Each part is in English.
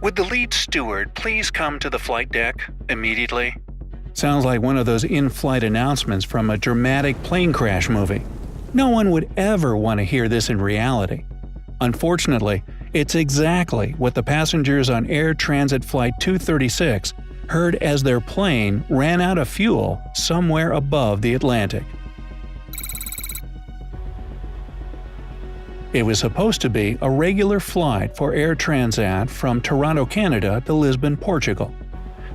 Would the lead steward please come to the flight deck immediately? Sounds like one of those in-flight announcements from a dramatic plane crash movie. No one would ever want to hear this in reality. Unfortunately, it's exactly what the passengers on Air Transit Flight 236 heard as their plane ran out of fuel somewhere above the Atlantic. It was supposed to be a regular flight for Air Transat from Toronto, Canada to Lisbon, Portugal.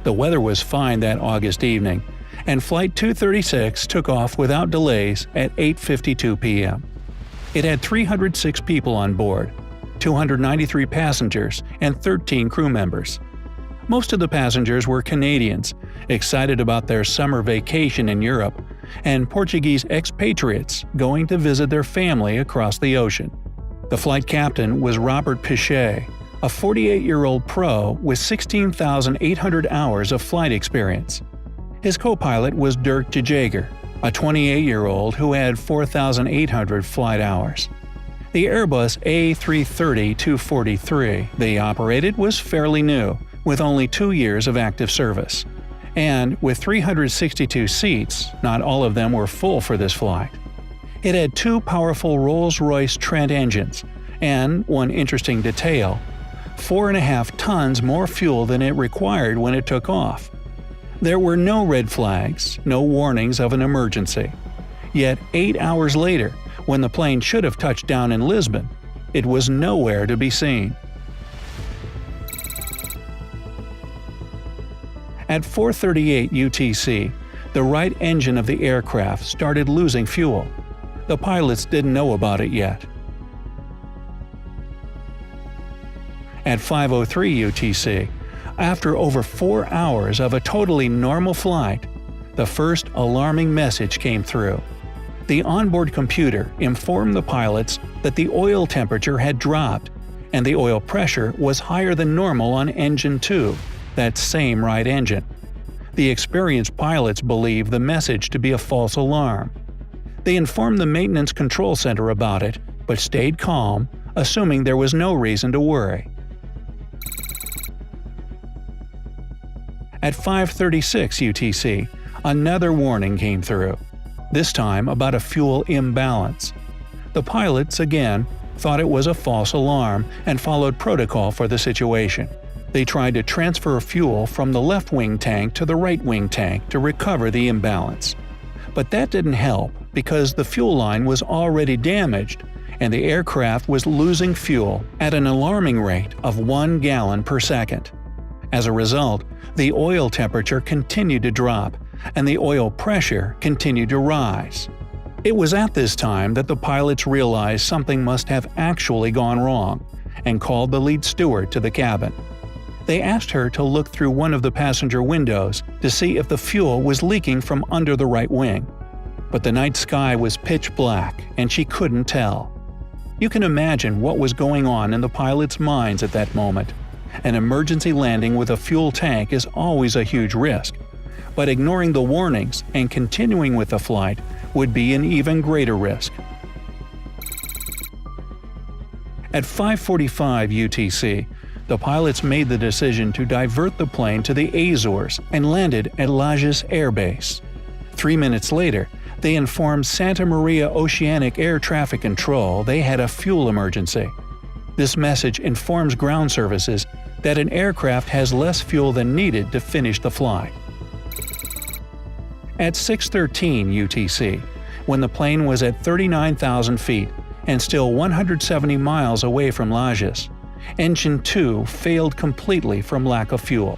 The weather was fine that August evening, and Flight 236 took off without delays at 8:52 p.m. It had 306 people on board, 293 passengers, and 13 crew members. Most of the passengers were Canadians, excited about their summer vacation in Europe, and Portuguese expatriates going to visit their family across the ocean. The flight captain was Robert Pichet, a 48-year-old pro with 16,800 hours of flight experience. His co-pilot was Dirk de Jager, a 28-year-old who had 4,800 flight hours. The Airbus A330-243 they operated was fairly new, with only 2 years of active service. And with 362 seats, not all of them were full for this flight. It had 2 powerful Rolls-Royce Trent engines, and, one interesting detail, 4.5 tons more fuel than it required when it took off. There were no red flags, no warnings of an emergency. Yet 8 hours later, when the plane should have touched down in Lisbon, it was nowhere to be seen. At 4:38 UTC, the right engine of the aircraft started losing fuel. The pilots didn't know about it yet. At 5:03 UTC, after over 4 hours of a totally normal flight, the first alarming message came through. The onboard computer informed the pilots that the oil temperature had dropped, and the oil pressure was higher than normal on Engine 2, that same right engine. The experienced pilots believed the message to be a false alarm. They informed the maintenance control center about it, but stayed calm, assuming there was no reason to worry. At 5:36 UTC, another warning came through, this time about a fuel imbalance. The pilots, again, thought it was a false alarm and followed protocol for the situation. They tried to transfer fuel from the left wing tank to the right wing tank to recover the imbalance. But that didn't help because the fuel line was already damaged and the aircraft was losing fuel at an alarming rate of 1 gallon per second. As a result, the oil temperature continued to drop and the oil pressure continued to rise. It was at this time that the pilots realized something must have actually gone wrong and called the lead steward to the cabin. They asked her to look through one of the passenger windows to see if the fuel was leaking from under the right wing. But the night sky was pitch black and she couldn't tell. You can imagine what was going on in the pilots' minds at that moment. An emergency landing with a fuel tank is always a huge risk, but ignoring the warnings and continuing with the flight would be an even greater risk. At 5:45 UTC, the pilots made the decision to divert the plane to the Azores and landed at Lajes Air Base. 3 minutes later, they informed Santa Maria Oceanic Air Traffic Control they had a fuel emergency. This message informs ground services that an aircraft has less fuel than needed to finish the flight. At 6:13 UTC, when the plane was at 39,000 feet and still 170 miles away from Lajes, Engine 2 failed completely from lack of fuel.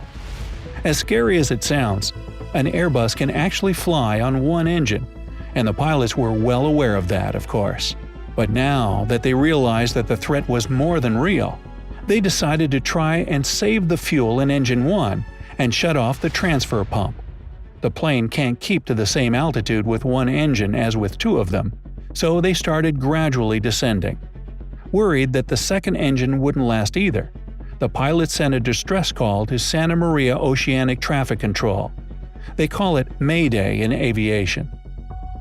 As scary as it sounds, an Airbus can actually fly on one engine, and the pilots were well aware of that, of course. But now that they realized that the threat was more than real, they decided to try and save the fuel in Engine 1 and shut off the transfer pump. The plane can't keep to the same altitude with one engine as with 2 of them, so they started gradually descending. Worried that the second engine wouldn't last either, the pilots sent a distress call to Santa Maria Oceanic Traffic Control. They call it Mayday in aviation.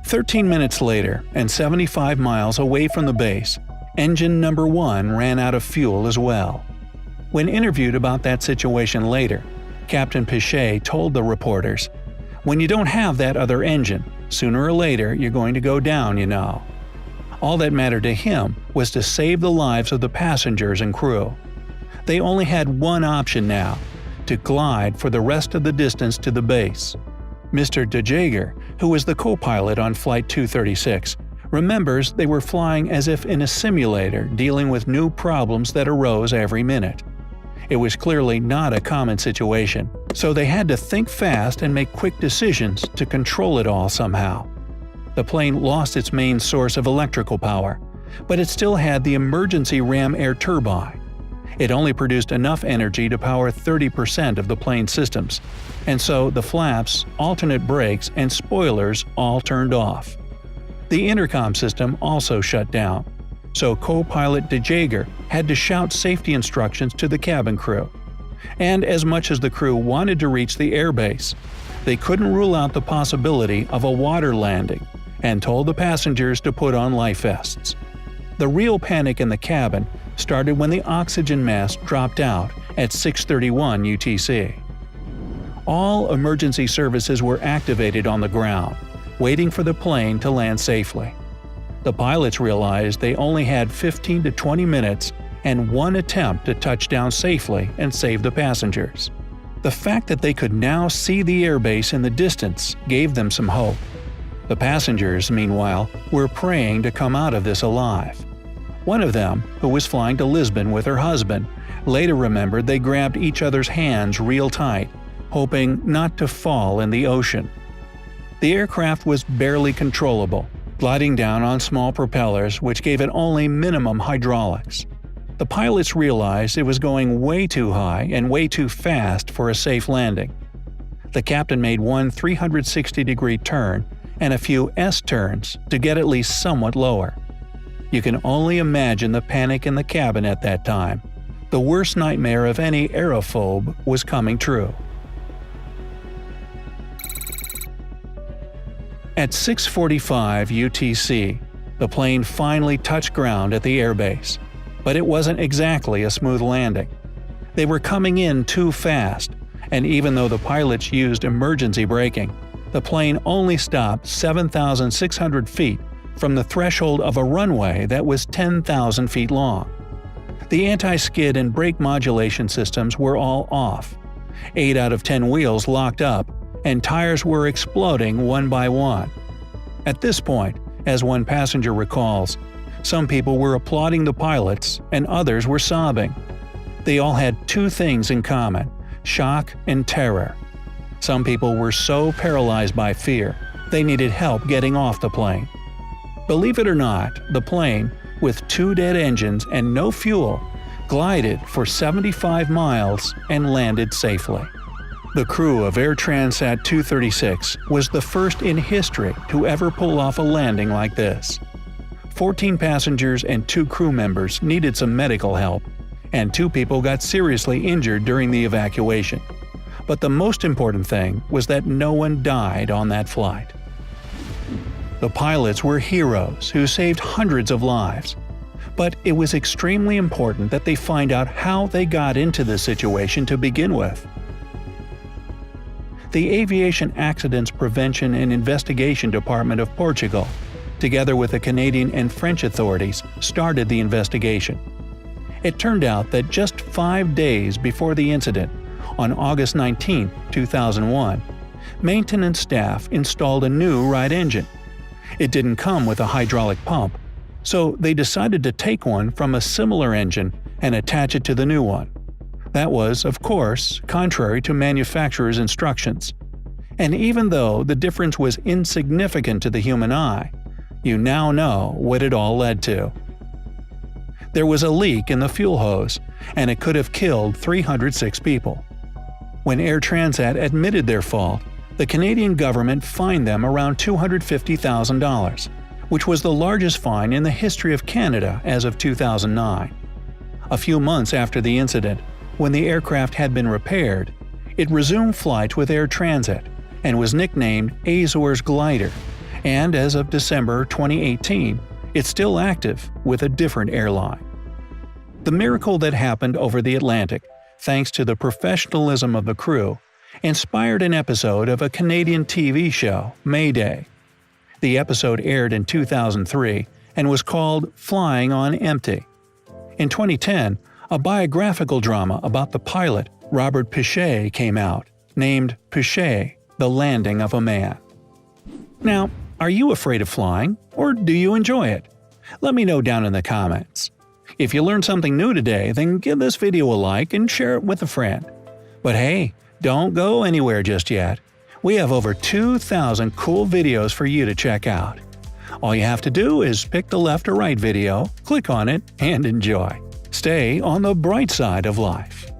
13 minutes later, and 75 miles away from the base, engine number 1 ran out of fuel as well. When interviewed about that situation later, Captain Piché told the reporters, "When you don't have that other engine, sooner or later you're going to go down, you know." All that mattered to him was to save the lives of the passengers and crew. They only had one option now: to glide for the rest of the distance to the base. Mr. De Jager, who was the co-pilot on Flight 236, remembers they were flying as if in a simulator, dealing with new problems that arose every minute. It was clearly not a common situation, so they had to think fast and make quick decisions to control it all somehow. The plane lost its main source of electrical power, but it still had the emergency ram air turbine. It only produced enough energy to power 30% of the plane's systems, and so the flaps, alternate brakes, and spoilers all turned off. The intercom system also shut down, so co-pilot De Jager had to shout safety instructions to the cabin crew. And as much as the crew wanted to reach the airbase, they couldn't rule out the possibility of a water landing, and told the passengers to put on life vests. The real panic in the cabin started when the oxygen mask dropped out at 6:31 UTC. All emergency services were activated on the ground, waiting for the plane to land safely. The pilots realized they only had 15 to 20 minutes and one attempt to touch down safely and save the passengers. The fact that they could now see the airbase in the distance gave them some hope. The passengers, meanwhile, were praying to come out of this alive. One of them, who was flying to Lisbon with her husband, later remembered they grabbed each other's hands real tight, hoping not to fall in the ocean. The aircraft was barely controllable, gliding down on small propellers which gave it only minimum hydraulics. The pilots realized it was going way too high and way too fast for a safe landing. The captain made one 360-degree turn and a few S-turns to get at least somewhat lower. You can only imagine the panic in the cabin at that time. The worst nightmare of any aerophobe was coming true. At 6:45 UTC, the plane finally touched ground at the airbase. But it wasn't exactly a smooth landing. They were coming in too fast, and even though the pilots used emergency braking, the plane only stopped 7,600 feet from the threshold of a runway that was 10,000 feet long. The anti-skid and brake modulation systems were all off. 8 out of 10 wheels locked up, and tires were exploding one by one. At this point, as one passenger recalls, some people were applauding the pilots and others were sobbing. They all had two things in common: shock and terror. Some people were so paralyzed by fear, they needed help getting off the plane. Believe it or not, the plane, with 2 dead engines and no fuel, glided for 75 miles and landed safely. The crew of Air Transat 236 was the first in history to ever pull off a landing like this. 14 passengers and 2 crew members needed some medical help, and 2 people got seriously injured during the evacuation. But the most important thing was that no one died on that flight. The pilots were heroes who saved hundreds of lives. But it was extremely important that they find out how they got into this situation to begin with. The Aviation Accidents Prevention and Investigation Department of Portugal, together with the Canadian and French authorities, started the investigation. It turned out that just 5 days before the incident, on August 19, 2001, maintenance staff installed a new right engine. It didn't come with a hydraulic pump, so they decided to take one from a similar engine and attach it to the new one. That was, of course, contrary to manufacturer's instructions. And even though the difference was insignificant to the human eye, you now know what it all led to. There was a leak in the fuel hose, and it could have killed 306 people. When Air Transat admitted their fault, the Canadian government fined them around $250,000, which was the largest fine in the history of Canada as of 2009. A few months after the incident, when the aircraft had been repaired, it resumed flights with Air Transat and was nicknamed Azores Glider, and as of December 2018, it's still active with a different airline. The miracle that happened over the Atlantic, thanks to the professionalism of the crew, inspired an episode of a Canadian TV show, Mayday. The episode aired in 2003 and was called Flying on Empty. In 2010, a biographical drama about the pilot Robert Piché came out, named Piché: The Landing of a Man. Now, are you afraid of flying, or do you enjoy it? Let me know down in the comments. If you learned something new today, then give this video a like and share it with a friend. But hey, don't go anywhere just yet. We have over 2,000 cool videos for you to check out. All you have to do is pick the left or right video, click on it, and enjoy. Stay on the bright side of life.